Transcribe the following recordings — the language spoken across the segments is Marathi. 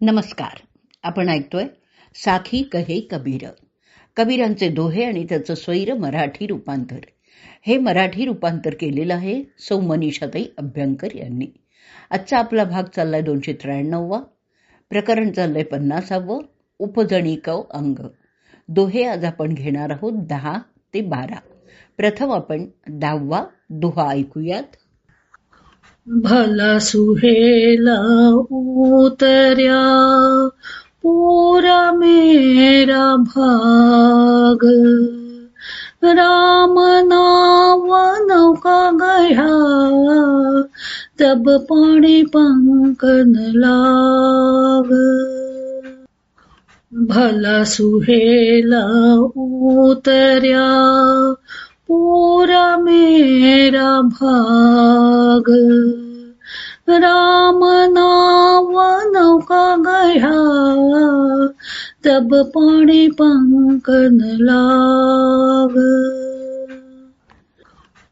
नमस्कार. आपण ऐकतोय साखी कहे कबीर, कबीरांचे दोहे आणि त्याचं स्वैर मराठी रूपांतर. हे मराठी रूपांतर केलेलं आहे सौ मनीषाताई अभ्यंकर यांनी. आजचा आपला भाग चाललाय 293वा. प्रकरण चाललंय 50वं, उपजणिकव अंग. दोहे आज आपण घेणार आहोत 10 ते 12. प्रथम आपण 10वा दोहा ऐकूयात. भला सुहेला उतर्या पूरा मेरा भाग, राम नाव नौका गया तब पाणी पंकन लाग. भला सुहेला उतर्या पूरा मेरा भाग, राम नाव नौका गया तब पाणी पंकन लाग.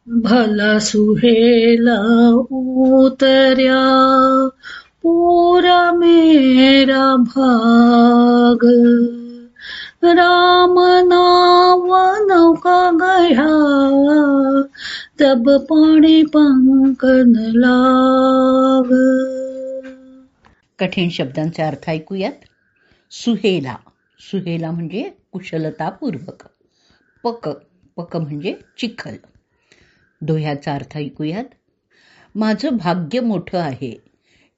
भला सुहेला उतर्या पूरा मेरा भाग, राम नाव नौका गया तब पाणी पंकन लाग. कठीण शब्दांचे अर्थ ऐकूयात. सुहेला, सुहेला म्हणजे कुशलतापूर्वक. पक, पक म्हणजे चिखल. दोह्याचा अर्थ ऐकूयात. माझं भाग्य मोठं आहे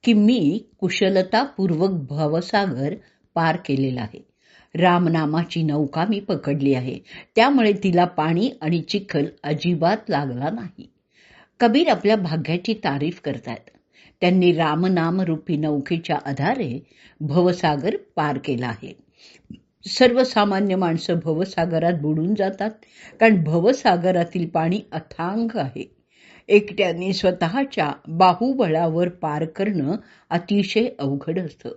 की मी कुशलतापूर्वक भवसागर पार केलेला आहे. रामनामाची नौका मी पकडली आहे, त्यामुळे तिला पाणी आणि चिखल अजिबात लागला नाही. कबीर आपल्या भाग्याची तारीफ करतात. त्यांनी रामनाम रूपी नौकेच्या आधारे भवसागर पार केला आहे. सर्वसामान्य माणसं भवसागरात बुडून जातात, कारण भवसागरातील पाणी अथांग आहे. एकट्याने स्वतःच्या बाहुबळावर पार करणं अतिशय अवघड असतं.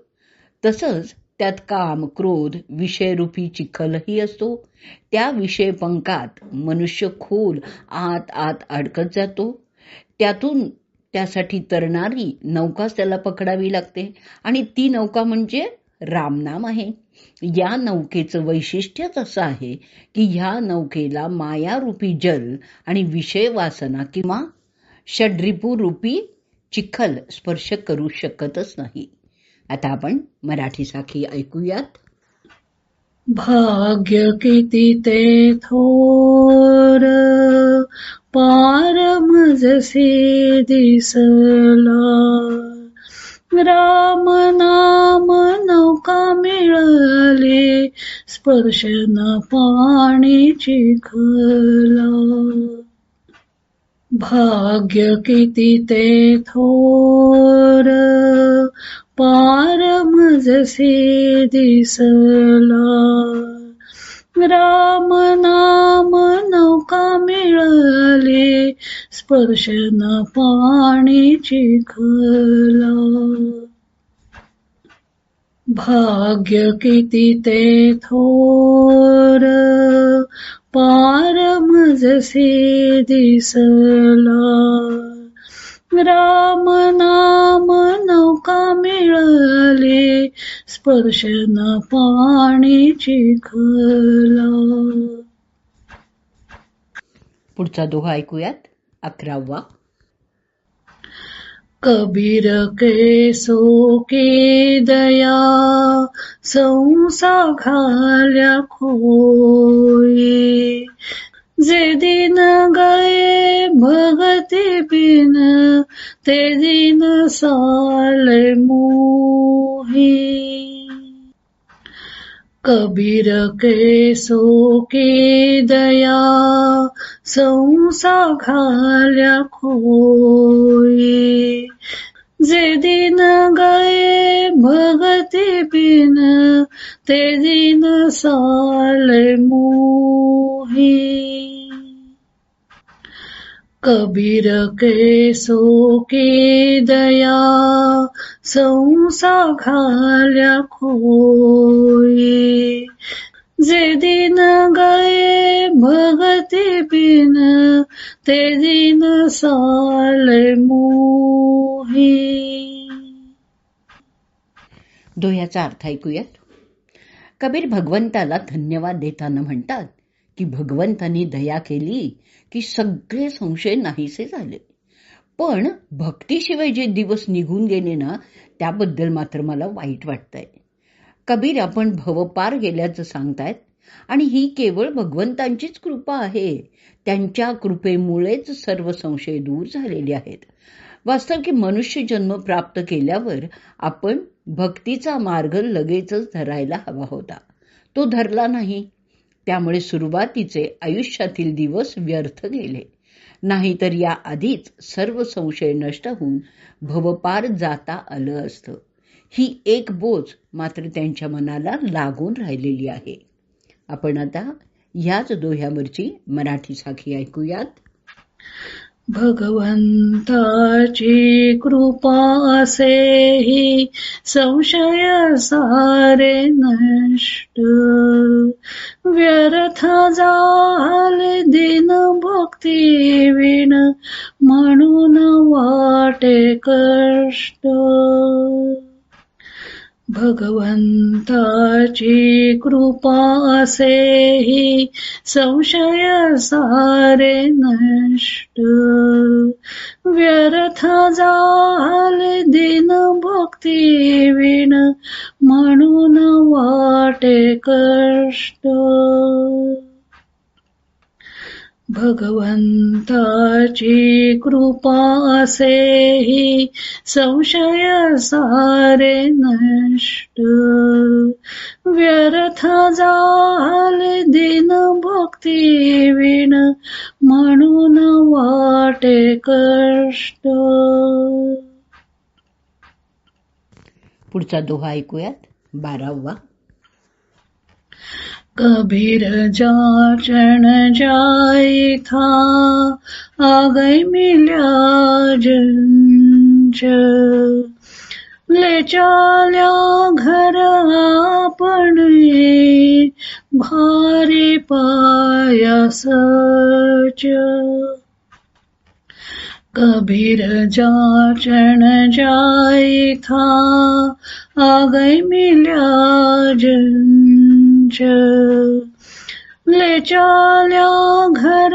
तसंच त्यात काम, क्रोध, विषयरूपी चिखलही असतो. त्या विषयपंकात मनुष्य खोल आत आत अडकत जातो. त्यातून त्यासाठी तरणारी नौकाच त्याला पकडावी लागते, आणि ती नौका म्हणजे रामनाम आहे. या नौकेचं वैशिष्ट्यच असं आहे की ह्या नौकेला मायारूपी जल आणि विषय वासना किंवा षड्रिपू रूपी चिखल स्पर्श करू शकतच नाही. आता आपण मराठी साखी ऐकूयात. भाग्य किती ते थोर पार मजसे दिसला, राम नाम नौका मिळाली स्पर्श न पाणी चिखला. भाग्य किती ते थोर पार मजसे दिसला, राम नाम नौका मिळाली स्पर्श न पाणी चिखला. भाग्य किती ते थोर पार मजसे दिसला, राम नाम नौका मिळाली स्पर्श न पाणी चिखला. पुढचा दोहा ऐकूयात. 11वा. कबीर के सो की दया संसा घाल्या खोई, जे दिन गए भगति बिन ते दिन साले मोही. कबीर के सो की दया संसा घाल्या खोई, जे दिन गए भगति बिन ते दिन साले मोही. कबीर के सो की दया संसा घाल्या खोई, जे दिन गए भगति बिन ते दिन साले मोही. दोह्याचा अर्थ ऐकूयात. कबीर भगवंताला धन्यवाद देताना म्हणतात की भगवंतांनी दया केली की सगळे संशय नाहीसे झाले. पण भक्तीशिवाय जे दिवस निघून गेले ना, त्याबद्दल मात्र मला वाईट वाटतंय. कबीर आपण भवपार गेल्याचं सांगतायत आणि ही केवळ भगवंतांचीच कृपा आहे. त्यांच्या कृपेमुळेच सर्व संशय दूर झालेले आहेत. वास्तव की मनुष्य जन्म प्राप्त केल्यावर आपण भक्तीचा मार्ग लगेचच धरायला हवा होता. तो धरला नाही. त्यामुळे सुरुवातीचे आयुष्यातील दिवस व्यर्थ गेले. नाहीतर या आधीच सर्व संशय नष्ट होऊन भवपार जाता आलं असतं. ही एक बोझ मात्र त्यांच्या मनाला लागून राहिलेली आहे. आपण आता याच दोह्यावरची मराठी साखी ऐकूयात. भगवंताची कृपा असेही संशय सारे नष्ट, व्यर्थ झाले दिन भक्ती विण म्हणून वाटे कष्ट. भगवंताची कृपा असेही संशय सारे नष्ट, व्यर्थ झाले दिन भक्ती विण म्हणून वाटे कष्ट. भगवंताची कृपा असेही संशय सारे नष्ट, व्यर्थ झाले दिन भक्ती विण म्हणून वाटे कष्ट. पुढचा दोहा ऐकूयात. 12वा. कबीर जाचन जाई था आ गई मिल्या जंच, ले चाल्या घर आपणे भारी पायासच. कबीर जाचन जाई था आ गई मिल्या जंच, ले चाल्या घर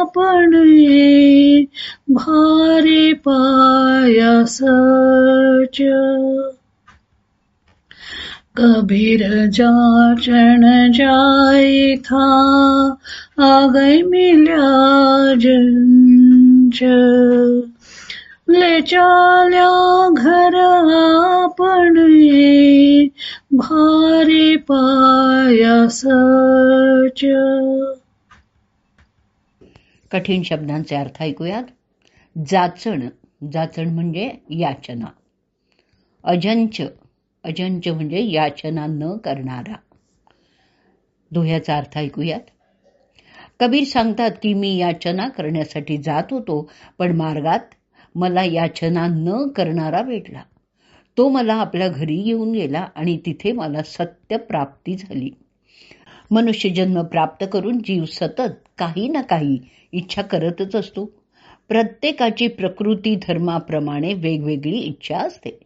आपणे भारी पायासच. कबीर जाचन जाई था आ गई मिल्या जंच, ले चाल्या घर आपणे भारी पायासच. कठीण शब्दांचे अर्थ ऐकूयात. जाचण. जाचण म्हणजे याचना. अजंच. अजंच म्हणजे याचना न करणारा. दोह्याचा अर्थ ऐकूयात. कबीर सांगतात की मी याचना करण्यासाठी जात होतो, पण मार्गात मला याचना न करणारा भेटला. तो मला आपल्या घरी येऊन गेला आणि तिथे मला सत्य प्राप्ती झाली. मनुष्य जन्म प्राप्त करून जीव सतत काही ना काही इच्छा करतच असतो. प्रत्येकाची प्रकृती धर्माप्रमाणे वेगवेगळी इच्छा असते.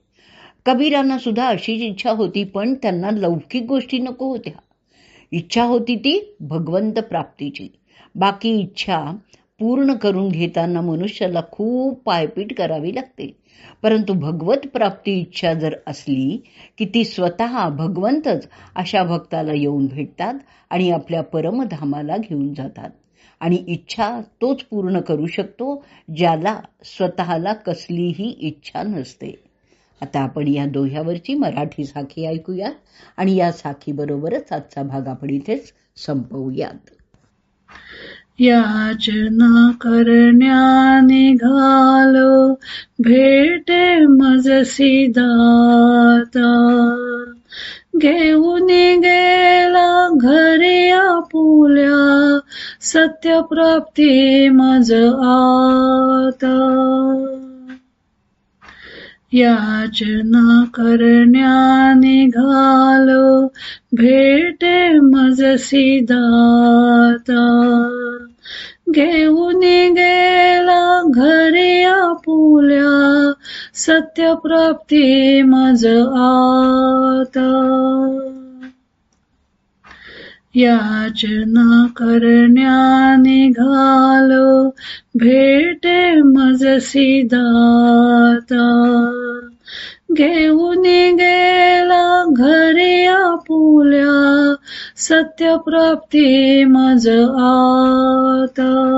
कबीरांना सुद्धा अशीच इच्छा होती, पण त्यांना लौकिक गोष्टी नको होत्या. इच्छा होती ती भगवंत प्राप्तीची. बाकी इच्छा पूर्ण करून घेताना मनुष्याला खूप पायपीट करावी लागते. परंतु भगवत प्राप्ती इच्छा जर असली की ती स्वतः भगवंतच अशा भक्ताला येऊन भेटतात आणि आपल्या परमधामाला घेऊन जातात. आणि इच्छा तोच पूर्ण करू शकतो ज्याला स्वतःला कसलीही इच्छा नसते. आता आपण या दोह्यावरची मराठी साखी ऐकूया आणि या साखीबरोबरच आजचा भाग आपण इथेच संपवूयात. याचना करण्या निघालो भेटे मजसी दाता, घेऊन गेला घरी आपुल्या सत्यप्राप्ती मज आता. याचना करण्या निघालो भेटे मजसी दाता, घेऊन गेला घरी आपुल्या सत्यप्राप्ती मज आता. याचना करण्या निघालो भेटे मजसी दाता. घेऊन गेला घरी आपुल्या सत्यप्राप्ती मज आता.